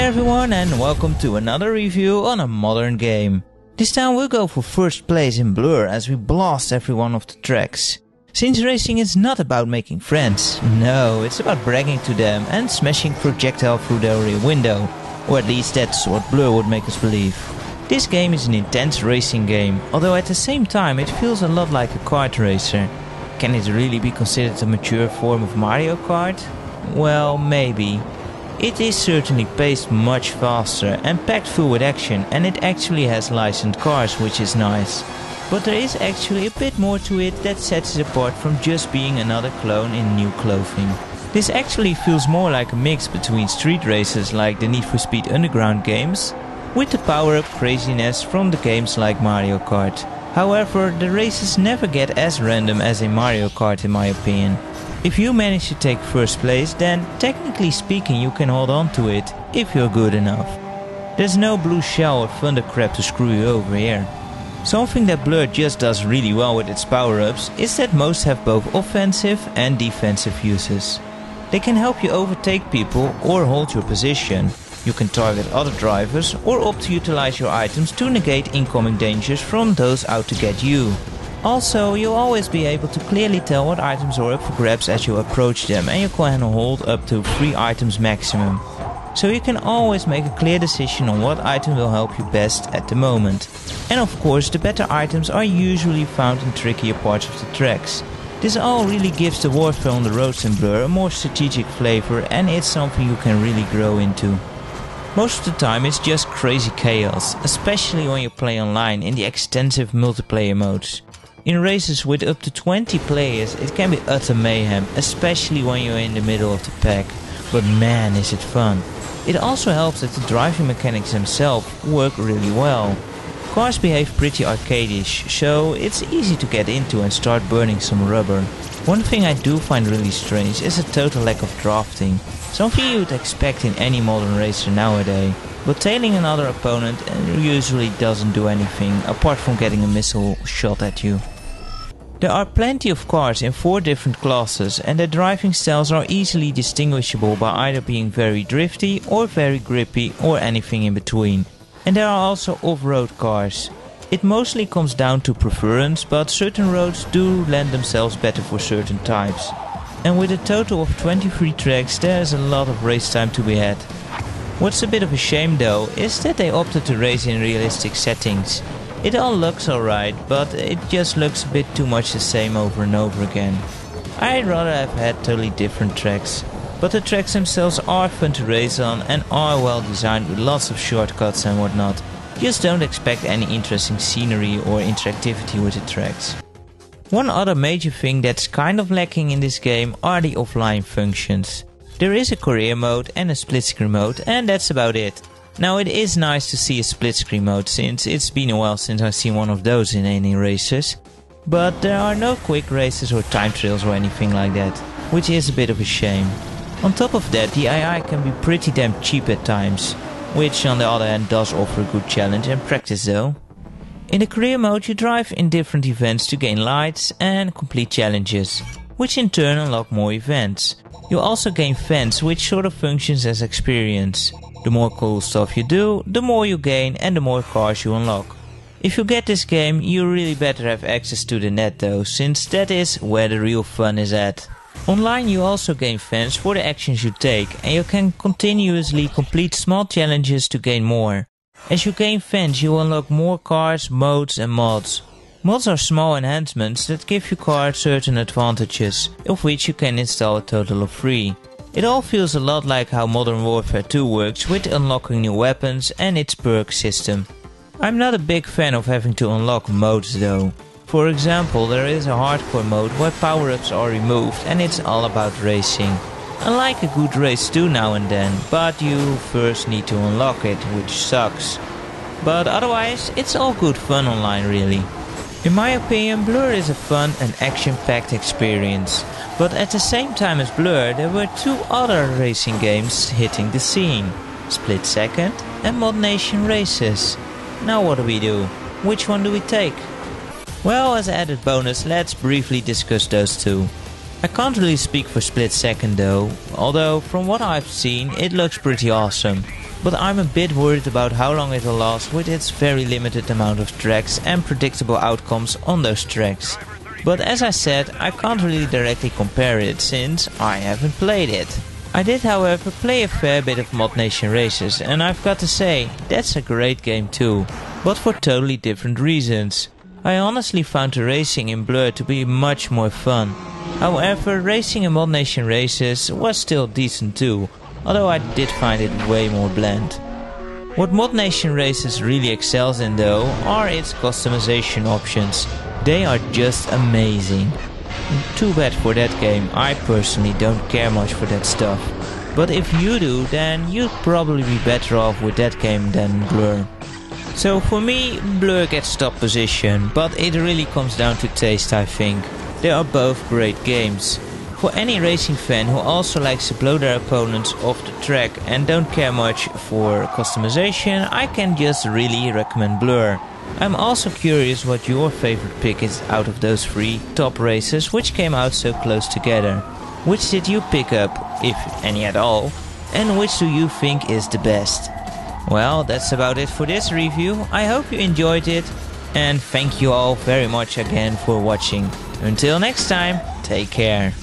there everyone, and welcome to another review on a modern game. This time we'll go for first place in Blur as we blast every one of the tracks. Since racing is not about making friends, no, it's about bragging to them and smashing projectile through their rear window. Or at least that's what Blur would make us believe. This game is an intense racing game, although at the same time it feels a lot like a kart racer. Can it really be considered a mature form of Mario Kart? Well, maybe. It is certainly paced much faster and packed full with action, and it actually has licensed cars, which is nice. But there is actually a bit more to it that sets it apart from just being another clone in new clothing. This actually feels more like a mix between street races like the Need for Speed Underground games, with the power-up craziness from the games like Mario Kart. However, the races never get as random as in Mario Kart in my opinion. If you manage to take first place, then technically speaking you can hold on to it, if you're good enough. There's no blue shell or thundercrab to screw you over here. Something that Blur just does really well with its power-ups is that most have both offensive and defensive uses. They can help you overtake people or hold your position. You can target other drivers or opt to utilize your items to negate incoming dangers from those out to get you. Also, you'll always be able to clearly tell what items are up for grabs as you approach them, and you can hold up to 3 items maximum. So you can always make a clear decision on what item will help you best at the moment. And of course, the better items are usually found in trickier parts of the tracks. This all really gives the warfare on the roads in Blur a more strategic flavor, and it's something you can really grow into. Most of the time it's just crazy chaos, especially when you play online in the extensive multiplayer modes. In races with up to 20 players it can be utter mayhem, especially when you're in the middle of the pack, but man is it fun. It also helps that the driving mechanics themselves work really well. Cars behave pretty arcadish, so it's easy to get into and start burning some rubber. One thing I do find really strange is the total lack of drafting, something you would expect in any modern racer nowadays, but tailing another opponent usually doesn't do anything apart from getting a missile shot at you. There are plenty of cars in 4 different classes, and their driving styles are easily distinguishable by either being very drifty or very grippy or anything in between. And there are also off-road cars. It mostly comes down to preference, but certain roads do lend themselves better for certain types. And with a total of 23 tracks there is a lot of race time to be had. What's a bit of a shame though is that they opted to race in realistic settings. It all looks alright, but it just looks a bit too much the same over and over again. I'd rather have had totally different tracks. But the tracks themselves are fun to race on and are well designed with lots of shortcuts and whatnot. Just don't expect any interesting scenery or interactivity with the tracks. One other major thing that's kind of lacking in this game are the offline functions. There is a career mode and a split screen mode, and that's about it. Now it is nice to see a split screen mode since it's been a while since I've seen one of those in any races. But there are no quick races or time trials or anything like that, which is a bit of a shame. On top of that, the AI can be pretty damn cheap at times, which on the other hand does offer a good challenge and practice though. In the career mode you drive in different events to gain lights and complete challenges, which in turn unlock more events. You also gain fans, which sort of functions as experience. The more cool stuff you do, the more you gain and the more cars you unlock. If you get this game, you really better have access to the net though, since that is where the real fun is at. Online you also gain fans for the actions you take, and you can continuously complete small challenges to gain more. As you gain fans you unlock more cars, modes and mods. Mods are small enhancements that give your car certain advantages, of which you can install a total of 3. It all feels a lot like how Modern Warfare 2 works with unlocking new weapons and its perk system. I'm not a big fan of having to unlock modes though. For example, there is a hardcore mode where power-ups are removed and it's all about racing. I like a good race too now and then, but you first need to unlock it, which sucks. But otherwise, it's all good fun online really. In my opinion, Blur is a fun and action-packed experience. But at the same time as Blur, there were 2 other racing games hitting the scene. Split Second and Mod Nation Races. Now what do? Which one do we take? Well, as an added bonus, let's briefly discuss those 2. I can't really speak for Split Second though, although from what I've seen it looks pretty awesome. but I'm a bit worried about how long it'll last with its very limited amount of tracks and predictable outcomes on those tracks. But as I said, I can't really directly compare it since I haven't played it. I did however play a fair bit of Mod Nation Races, and I've got to say, that's a great game too, but for totally different reasons. I honestly found the racing in Blur to be much more fun. However, racing in Mod Nation Races was still decent too, although I did find it way more bland. What Mod Nation Races really excels in though are its customization options. They are just amazing. Too bad for that game, I personally don't care much for that stuff. But if you do, then you'd probably be better off with that game than Blur. So for me, Blur gets top position, but it really comes down to taste, I think. They are both great games. For any racing fan who also likes to blow their opponents off the track and don't care much for customization, I can just really recommend Blur. I'm also curious what your favorite pick is out of those 3 top races which came out so close together. Which did you pick up, if any at all, and which do you think is the best? Well, that's about it for this review. I hope you enjoyed it, and thank you all very much again for watching. Until next time, take care.